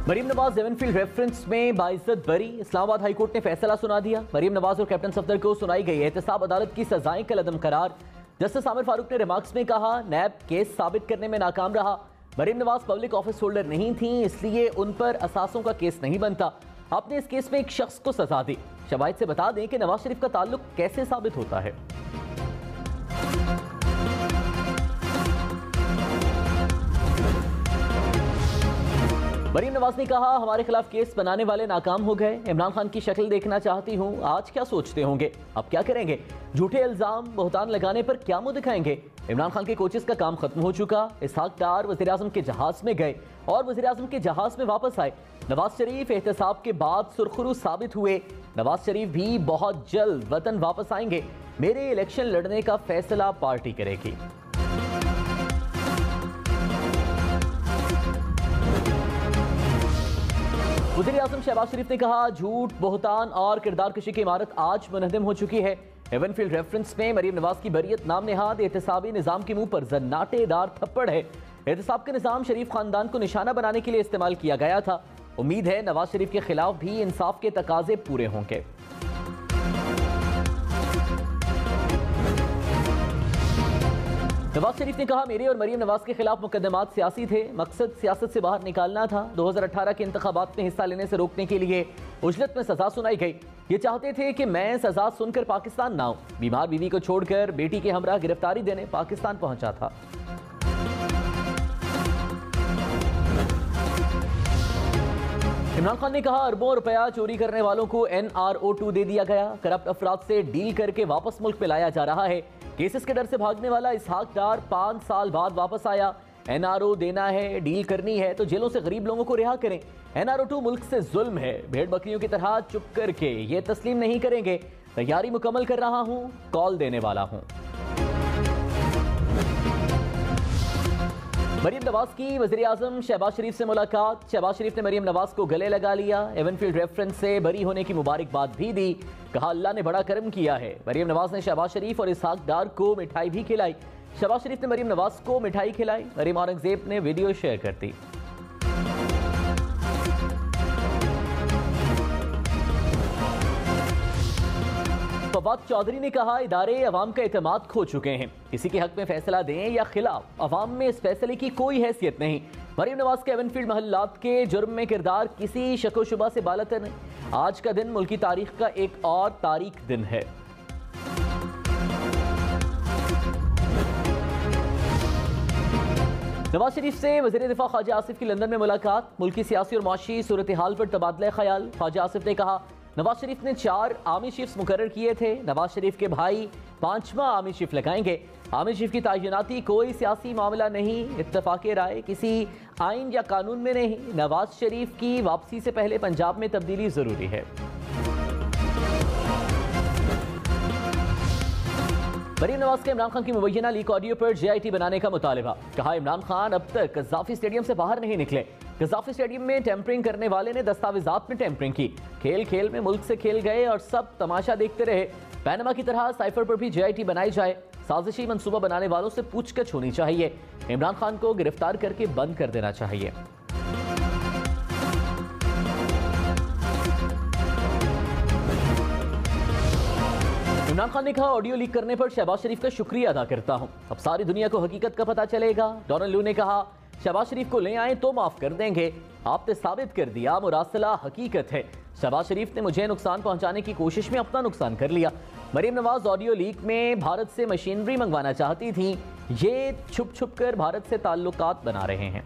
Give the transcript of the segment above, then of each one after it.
Maryam Nawaz Avenfield reference में बाइज्जत बरी। Islamabad high court ने फैसला सुना दिया। मरीम नवाज और कैप्टन सफदर को सुनाई गई एहतसाब अदालत की सजाएं कलअदम करार। जस्टिस आमिर फारूक ने रिमार्क्स में कहा, नैब केस साबित करने में नाकाम रहा। Maryam Nawaz public office holder नहीं थी, इसलिए उन पर असासों का केस नहीं बनता। आपने इस केस में एक शख्स को सजा दी। शवाहिद से बता दें कि नवाज शरीफ का ताल्लुक कैसे साबित होता है। मरीम नवाज ने कहा, हमारे खिलाफ केस बनाने वाले नाकाम हो गए। इमरान खान की शक्ल देखना चाहती हूँ, आज क्या सोचते होंगे, अब क्या करेंगे। झूठे इल्जाम बहुतान लगाने पर क्या मुंह दिखाएंगे। इमरान खान के कोचेस का काम खत्म हो चुका। इसहाक डार वज़ीर आज़म के जहाज में गए और वज़ीर आज़म के जहाज में वापस आए। नवाज शरीफ एहतसाब के बाद सुरखरू साबित हुए। नवाज शरीफ भी बहुत जल्द वतन वापस आएंगे। मेरे इलेक्शन लड़ने का फैसला पार्टी करेगी। वज़ीर आज़म शहबाज शरीफ ने कहा, झूठ, बोहतान और किरदार कशी की इमारत आज मुनहदम हो चुकी है। एवनफील्ड रेफरेंस में मरीम नवाज की बरियत नाम नेहाद एहतसाबी निज़ाम के मुंह पर जन्नाटेदार थप्पड़ है। एहतसाब का निज़ाम शरीफ खानदान को निशाना बनाने के लिए इस्तेमाल किया गया था। उम्मीद है नवाज शरीफ के खिलाफ भी इंसाफ के तकाजे पूरे होंगे। नवाज शरीफ ने कहा, मेरे और मरीम नवाज के खिलाफ मुकदमात सियासी थे, मकसद सियासत से बाहर निकालना था। 2018 के इंतखाबात में हिस्सा लेने से रोकने के लिए उजलत में सजा सुनाई गई। ये चाहते थे कि मैं सजा सुनकर पाकिस्तान ना आऊं। बीमार बीवी को छोड़कर बेटी के हमरा गिरफ्तारी देने पाकिस्तान पहुंचा था। इमरान खान ने कहा, अरबों रुपया चोरी करने वालों को NRO2 दे दिया गया। करप्ट अफराद से डील करके वापस मुल्क में लाया जा रहा है। केसेस के डर से भागने वाला इसहाक डार 5 साल बाद वापस आया। NRO देना है, डील करनी है तो जेलों से गरीब लोगों को रिहा करें। NRO2 मुल्क से जुल्म है। भेड़ बकरियों की तरह चुप करके ये तस्लीम नहीं करेंगे। तैयारी मुकम्मल कर रहा हूं, कॉल देने वाला हूं। मरीम नवाज की वज़ीर आज़म शहबाज शरीफ से मुलाकात। शहबाज शरीफ ने मरीम नवाज को गले लगा लिया। एवनफील्ड रेफरेंस से बरी होने की मुबारकबाद भी दी। कहा, अल्लाह ने बड़ा करम किया है। मरीम नवाज ने शहबाज शरीफ और इसहाक डार को मिठाई भी खिलाई। शहबाज शरीफ ने मरीम नवाज को मिठाई खिलाई। मरीम औरंगजेब ने वीडियो शेयर कर दी। फवाद चौधरी ने कहा, इदारे अवाम का एतमाद खो चुके हैं। किसी के हक में फैसला दें या खिलाफ, अवाम में इस फैसले की कोई हैसियत नहीं। मरीम नवाज के एवनफील्ड महल्लात के जुर्म में किरदार किसी शक व शुबा से बालतर नहीं। आज का दिन मुल्की तारीख का एक और तारीख दिन है। नवाज शरीफ से वज़ीर दिफा ख्वाजा आसिफ की लंदन में मुलाकात। मुल्की सियासी और माशी सूरत हाल पर तबादला ख्याल। ख्वाजा आसिफ ने कहा, नवाज शरीफ ने 4 आर्मी चीफ्स मुकर्रर किए थे। नवाज शरीफ के भाई 5वां आर्मी चीफ लगाएंगे। आर्मी चीफ की तायिनाती कोई सियासी मामला नहीं, इत्तफाक़े राय किसी आइन या कानून में नहीं। नवाज शरीफ की वापसी से पहले पंजाब में तब्दीली जरूरी है। मरीम नवाज के इमरान खान की मुबैना लीक ऑडियो पर JIT बनाने का मुतालिबा। कहा, इमरान खान अब तक कज़ाफ़ी स्टेडियम से बाहर नहीं निकले। कज़ाफ़ी स्टेडियम में टेम्परिंग करने वाले ने दस्तावेजात में टेम्परिंग की। खेल खेल में मुल्क से खेल गए और सब तमाशा देखते रहे। पैनमा की तरह साइफर पर भी JIT बनाई जाए। साजिशी मंसूबा बनाने वालों से पूछताछ होनी चाहिए। इमरान खान को गिरफ्तार करके बंद कर देना चाहिए। इमरान खान ने कहा, ऑडियो लीक करने पर शहबाज शरीफ का शुक्रिया अदा करता हूं। अब सारी दुनिया को हकीकत का पता चलेगा। डोनाल्ड लू ने कहा, शहबाज शरीफ को ले आए तो माफ कर देंगे। आपने साबित कर दिया मुरासला हकीकत है। शहबाज शरीफ ने मुझे नुकसान पहुंचाने की कोशिश में अपना नुकसान कर लिया। मरीम नवाज ऑडियो लीक में भारत से मशीनरी मंगवाना चाहती थी। ये छुप छुप कर भारत से ताल्लुकात बना रहे हैं।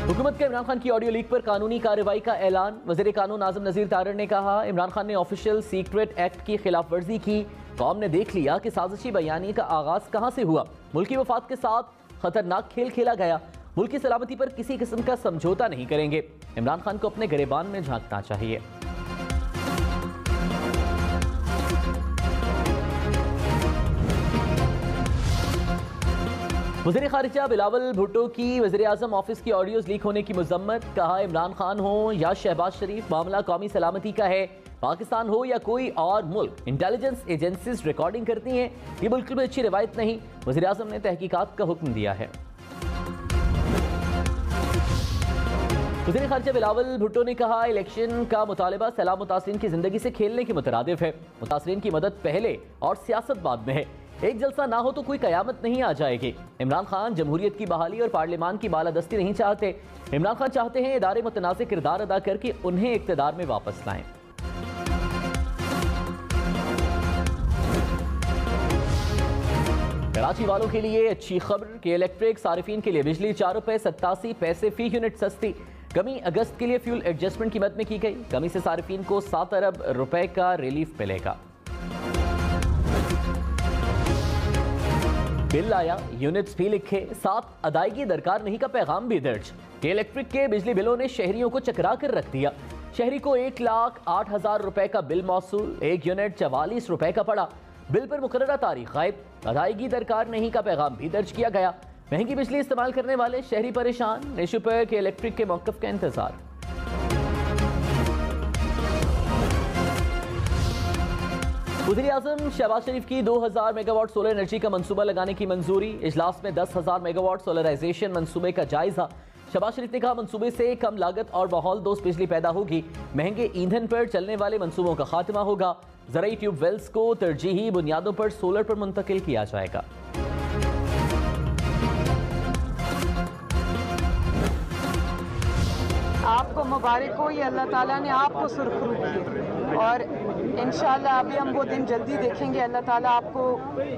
हुकूमत के इमरान खान की ऑडियो लीक पर कानूनी कार्रवाई का ऐलान। वज़ीर कानून आज़म नज़ीर तारड़ ने कहा, इमरान खान ने ऑफिशियल सीक्रेट एक्ट की खिलाफ वर्जी की। कौम ने देख लिया कि साजिशी बयानी का आगाज कहां से हुआ। मुल्की वफाद के साथ खतरनाक खेल खेला गया। मुल्क की सलामती पर किसी किस्म का समझौता नहीं करेंगे। इमरान खान को अपने गिरेबान में झांकना चाहिए। वज़ीर ख़ारिजा बिलावल भुट्टो की वज़ीर आज़म ऑफिस की ऑडियोज़ लीक होने की मज़म्मत। कहा, इमरान खान हो या शहबाज शरीफ, मामला कौमी सलामती का है। पाकिस्तान हो या कोई और मुल्क, इंटेलिजेंस एजेंसीज रिकॉर्डिंग करती हैं। ये बिल्कुल भी अच्छी रिवायत नहीं। वज़ीर आज़म ने तहकीकात का हुक्म दिया है। वज़ीर ख़ारिजा बिलावल भुट्टो ने कहा, इलेक्शन का मुतालबा सैलाब मुतासरीन की जिंदगी से खेलने के मुतरादिफ है। मुतासरीन की मदद पहले और सियासत बाद में है। एक जलसा ना हो तो कोई कयामत नहीं आ जाएगी। इमरान खान जमहूरियत की बहाली और पार्लियामान की बालादस्ती नहीं चाहते। इमरान खान चाहते हैं इदारे मुतनाज़िर किरदार अदा करके उन्हें इक़्तिदार में वापस लाएं। कराची वालों के लिए अच्छी खबर कि इलेक्ट्रिक सारिफीन के लिए बिजली 4 रुपए 87 पैसे फी यूनिट सस्ती। कमी अगस्त के लिए फ्यूल एडजस्टमेंट कीमत में की गई। कमी से सारिफीन को 7 अरब रुपए का रिलीफ मिलेगा। बिल आया, यूनिट्स भी लिखे, साथ अदायगी दरकार नहीं का पैगाम भी दर्ज। कि इलेक्ट्रिक के बिजली बिलों ने शहरियों को चकरा कर रख दिया। शहरी को 1,08,000 रुपए का बिल मौसूल, 1 यूनिट 44 रुपए का पड़ा। बिल पर मुकर्ररा तारीख गायब, अदायगी दरकार नहीं का पैगाम भी दर्ज किया गया। महंगी बिजली इस्तेमाल करने वाले शहरी परेशान, इशू पर के इलेक्ट्रिक के मौक़िफ़ का इंतजार। वज़ीर आज़म शहबाज शरीफ की 2000 मेगावाट सोलर एनर्जी का मंसूबा लगाने की मंजूरी। इजलास में 10,000 मेगावाट सोलराइजेशन मंसूबे का जायजा। शहबाज शरीफ ने कहा, मंसूबे से कम लागत और माहौल दोस्त बिजली पैदा होगी। महंगे ईंधन पर चलने वाले मंसूबों का खात्मा होगा। ज़राई ट्यूबवेल्स को तरजीही बुनियादों पर सोलर पर मुंतकिल किया जाएगा। आपको मुबारक हो, ये अल्लाह ताला ने आपको सुरखरू किए और इंशाल्लाह अभी हम वो दिन जल्दी देखेंगे। अल्लाह ताला आपको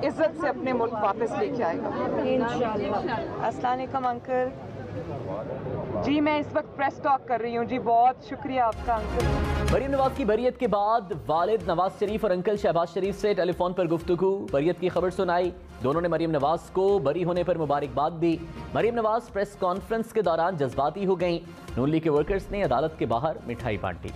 इज्जत से अपने मुल्क वापस लेके आएगा इंशाल्लाह। अस्सलाम वालेकुम अंकल जी, मैं इस वक्त प्रेस टॉक कर रही हूँ जी। बहुत शुक्रिया आपका अंकल। मरीम नवाज की बरियत के बाद वालिद नवाज शरीफ और अंकल शहबाज शरीफ से टेलीफोन पर गुफ्तगू, बरियत की खबर सुनाई। दोनों ने मरीम नवाज को बरी होने पर मुबारकबाद दी। मरीम नवाज प्रेस कॉन्फ्रेंस के दौरान जज्बाती हो गईं। नून लीग के वर्कर्स ने अदालत के बाहर मिठाई बांटी।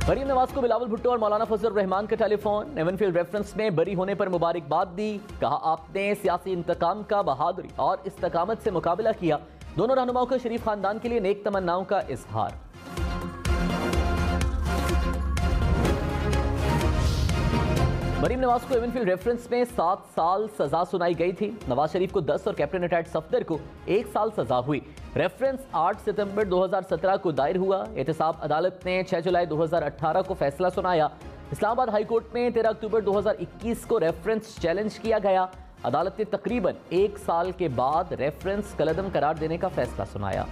मरीम नवाज को बिलावल भुट्टो और मौलाना फजल रहमान का टेलीफोन। एवनफील्ड रेफरेंस में बरी होने पर मुबारकबाद दी। कहा, आपने सियासी इंतकाम का बहादुरी और इस्तकामत से मुकाबला किया। दोनों रहनुमाओं का शरीफ खानदान के लिए नेक तमन्नाओं का इजहार। मरीम नवाज को एवनफील्ड रेफरेंस में 7 साल सजा सुनाई गई थी। नवाज शरीफ को 10 और कैप्टन रिटायर्ड सफदर को 1 साल सजा हुई। रेफरेंस 8 सितंबर 2017 को दायर हुआ। एहतसाब अदालत ने 6 जुलाई 2018 को फैसला सुनाया। इस्लामाबाद हाई कोर्ट में 13 अक्टूबर 2021 को रेफरेंस चैलेंज किया गया। अदालत ने तकरीबन 1 साल के बाद रेफरेंस कलअदम करार देने का फैसला सुनाया।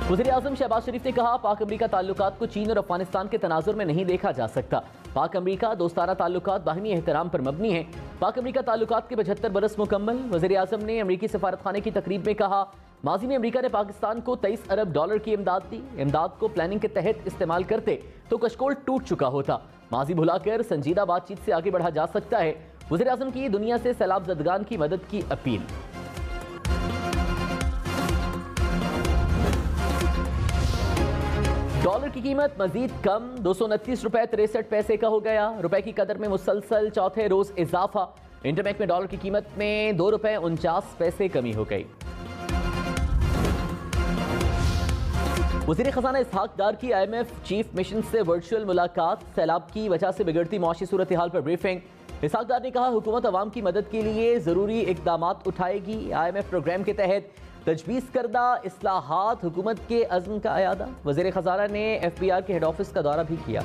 वज़ीर आज़म शहबाज शरीफ ने कहा, पाक अमरीका ताल्लुकात को चीन और अफगानिस्तान के तनाजुर में नहीं देखा जा सकता। पाक अमरीका दोस्ताना ताल्लुकात बाहमी एहतराम पर मबनी है। पाक अमरीका ताल्लुकात के 75 बरस मुकम्मल। वज़ीर आज़म ने अमरीकी सफारतखाने की तकरीब में कहा, माजी में अमरीका ने पाकिस्तान को 23 अरब डॉलर की इमदाद दी। इमदाद को प्लानिंग के तहत इस्तेमाल करते तो कशकोल टूट चुका होता। माजी भुलाकर संजीदा बातचीत से आगे बढ़ा जा सकता है। वज़ीर आज़म की दुनिया से सैलाब ज़दगान की मदद की अपील। डॉलर की कीमत मजीद कम, 229 रुपए 63 पैसे का हो गया। रुपए की कदर में मुसलसल चौथे रोज इजाफा। इंटरबैंक में डॉलर की कीमत में 2 रुपए 49 पैसे कमी हो गई। वज़ीर खजाना इसहाक डार की IMF चीफ मिशन से वर्चुअल मुलाकात। सैलाब की वजह से बिगड़ती मौशी सूरत हाल पर ब्रीफिंग। इसहाक डार ने कहा, हुकूमत अवाम की मदद के लिए जरूरी इकदामात उठाएगी। IMF प्रोग्राम के तहत तजवीज़ करदा इस्लाहात हुकूमत के अज़्म का अयादा। वज़ीर खजाना ने FBR के हेड ऑफिस का दौरा भी किया।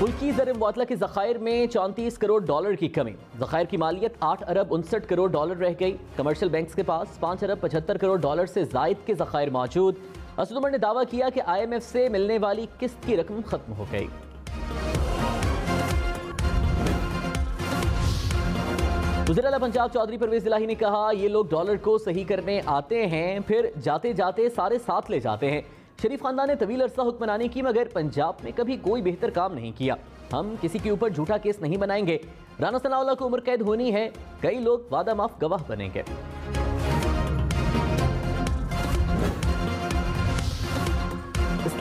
मुल्की ज़र मुबादला के ज़खायर में 34 करोड़ डॉलर की कमी। ज़खायर की मालियत 8 अरब 59 करोड़ डॉलर रह गई। कमर्शियल बैंक्स के पास 5 अरब 75 करोड़ डॉलर से ज़ायद के ज़खायर मौजूद। असद उमर ने दावा किया कि IMF से मिलने वाली किस्त की रकम खत्म हो गई। वज़ीर आला पंजाब चौधरी परवेज इलाही ने कहा, ये लोग डॉलर को सही करने आते हैं, फिर जाते जाते सारे साथ ले जाते हैं। शरीफ खानदान ने तवील अरसा हुक्मरानी की, मगर पंजाब में कभी कोई बेहतर काम नहीं किया। हम किसी के ऊपर झूठा केस नहीं बनाएंगे। राना सनाउल्लाह को उम्र कैद होनी है, कई लोग वादा माफ गवाह बनेंगे।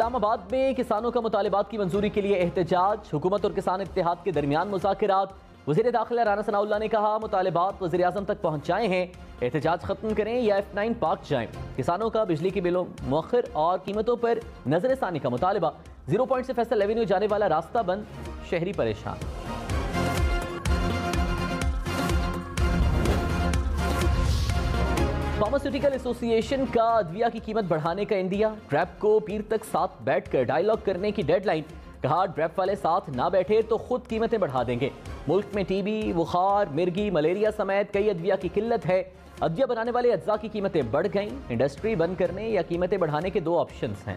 इस्लामाबाद में किसानों का मुतालिबात की मंजूरी के लिए एहतजाज, हुकूमत और किसान इत्तेहाद के दरमियान मुज़ाकिरात। वज़ीर दाखिला राना सनाउल्लाह ने कहा मुतालिबात वज़ीर आज़म तक पहुँचाए हैं, एहतजाज खत्म करें या F9 पार्क जाएं। किसानों का बिजली के बिलों मुअख्खर और कीमतों पर नजरसानी का मुतालिबा। 0 पॉइंट से फैसल एवेन्यू जाने वाला रास्ता बंद, शहरी परेशान। फार्मास्यूटिकल एसोसिएशन का अदविया की कीमत बढ़ाने का इंदिया। ड्रैप को पीर तक साथ बैठकर डायलॉग करने की डेडलाइन। कहा ड्रैप वाले साथ ना बैठे तो खुद कीमतें बढ़ा देंगे। मुल्क में टीबी, बुखार, मिर्गी, मलेरिया समेत कई अदविया की किल्लत है। अदविया बनाने वाले अज्जा की कीमतें बढ़ गईं। इंडस्ट्री बंद करने या कीमतें बढ़ाने के 2 ऑप्शंस हैं।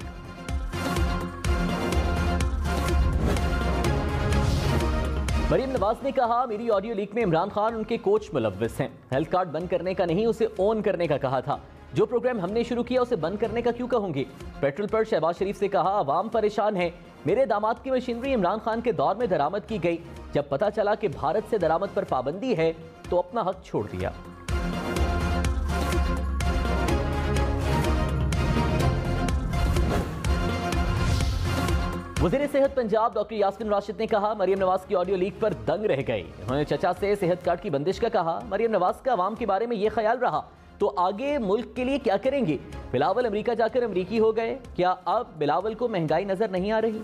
मरीम नवाज ने कहा मेरी ऑडियो लीक में इमरान खान उनके कोच मुलव्विस हैं। हेल्थ कार्ड बंद करने का नहीं, उसे ओन करने का कहा था। जो प्रोग्राम हमने शुरू किया उसे बंद करने का क्यों कहूंगी। पेट्रोल पर शहबाज शरीफ से कहा अवाम परेशान है। मेरे दामाद की मशीनरी इमरान खान के दौर में दरामद की गई। जब पता चला कि भारत से दरामद पर पाबंदी है तो अपना हक छोड़ दिया। वज़ीर सेहत पंजाब डॉक्टर यास्मिन राशिद ने कहा मरीम नवाज की ऑडियो लीक पर दंग रह गई। उन्होंने चचा से सेहत कार्ड की बंदिश का कहा। मरीम नवाज का अवाम के बारे में यह ख्याल रहा तो आगे मुल्क के लिए क्या करेंगी। बिलावल अमेरिका जाकर अमेरिकी हो गए, क्या अब बिलावल को महंगाई नजर नहीं आ रही।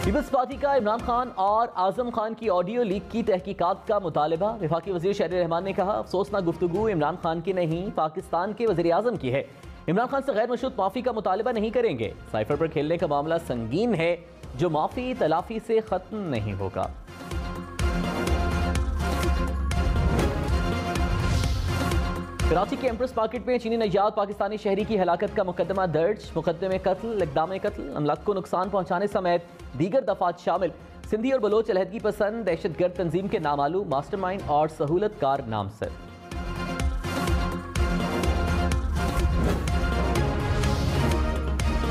पीपल्स पार्टी का इमरान खान और आजम खान की ऑडियो लीक की तहकीकात का मुतालबा। वफाकी वजीर शहरी रहमान ने कहा अफसोसनाक गुफ्तगू इमरान खान की नहीं, पाकिस्तान के वजीर आजम की है। इमरान खान से गैर मशरूत माफी का मुतालबा नहीं करेंगे। साइफर पर खेलने का मामला संगीन है, जो माफी तलाफी से खत्म नहीं होगा। कराची के एम्प्रेस मार्केट में चीनी नजात पाकिस्तानी शहरी की हलाकत का मुकदमा दर्ज। मुकदमे में कत्ल, इक़दाम कत्ल, अमलाक को नुकसान पहुंचाने समेत दीगर दफात शामिल। सिंधी और बलोच अलहदगी पसंद दहशतगर्द तंजीम के नामालूम मास्टरमाइंड और सहूलतकार नामजद।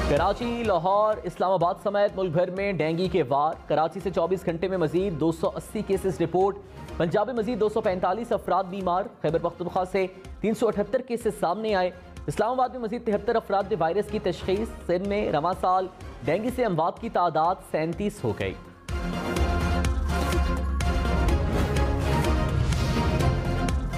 कराची, लाहौर, इस्लामाबाद समेत मुल्क भर में डेंगू के वार। कराची से 24 घंटे में मजीद 280 केसेस रिपोर्ट। पंजाब में मजीद 245 अफराद बीमार। खैबर पख्तूनख्वा से 378 केसेस सामने आए। इस्लामाबाद में मजीद 73 अफराद ने वायरस की तशखीस। सिंध में रवां साल डेंगू से अमवात की तादाद 37 हो गई।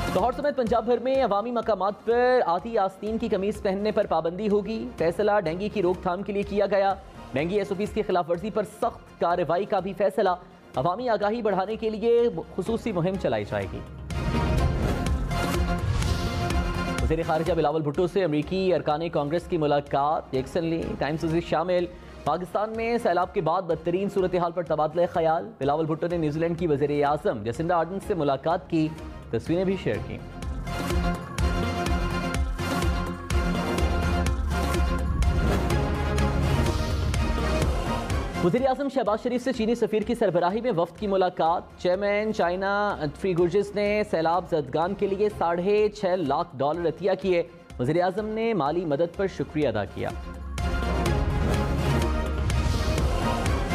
लाहौर समेत पंजाब भर में अवामी मकामात पर आती आस्तीन की कमीज पहनने पर पाबंदी होगी। फैसला डेंगू की रोकथाम के लिए किया गया। डेंगू SOPs की खिलाफ वर्जी पर सख्त कार्रवाई का भी फैसला। अवामी आगाही बढ़ाने के लिए खुसूसी मुहिम चलाई जाएगी। वज़ीर ख़ारिजा बिलावल भुट्टो से अमरीकी अरकान कांग्रेस की मुलाकात। जैक्सन ली, टाइम्स अजीज शामिल। पाकिस्तान में सैलाब के बाद बदतरीन सूरत हाल पर तबादला ख्याल। बिलावल भुट्टो ने न्यूजीलैंड की वज़ीर आज़म जसिंडा आर्डन से मुलाकात की, तस्वीरें भी शेयर की। वज़ीर आज़म शहबाज शरीफ से चीनी सफ़ीर की सरबराही में वफ्द की मुलाकात। चेयरमैन चाइना फ्री गुर्जिस ने सैलाब ज़दगान के लिए $6.5 लाख अतिया किए। वज़ीर आज़म ने माली मदद पर शुक्रिया अदा किया।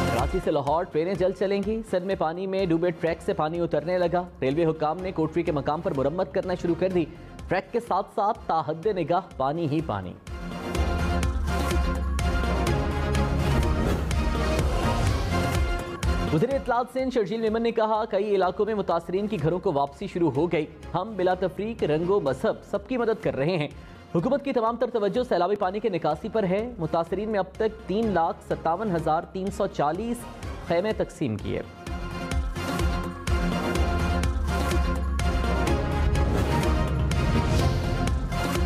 कराची से लाहौर ट्रेनें जल्द चलेंगी। सिंध में पानी में डूबे ट्रैक से पानी उतरने लगा। रेलवे हुकाम ने कोटरी के मकाम पर मुरम्मत करना शुरू कर दी। ट्रैक के साथ साथ ताहद्दे निगाह पानी ही पानी। वज़ीर इत्तलात सिंध शर्जील मेमन ने कहा कई इलाकों में मुतासरीन की घरों को वापसी शुरू हो गई। हम बिला तफरीक रंगो मजहब सबकी मदद कर रहे हैं। हुकूमत की तमाम तर तवज्जो सैलाबी पानी के निकासी पर है। मुतासरीन में अब तक 3,57,340 खैमे तकसीम किए।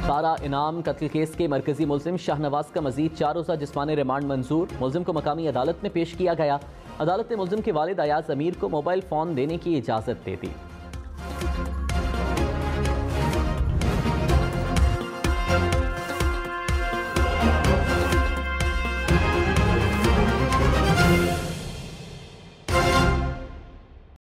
तारा इनाम कत्ल केस के मरकजी मुलजिम शाहनवाज का मजीद 4 रोज़ा जिस्मानी रिमांड मंजूर। मुलजिम को मकामी अदालत में पेश किया गया। अदालत ने मुलजिम के वालिद अयाज अमीर को मोबाइल फ़ोन देने की इजाज़त दे दी।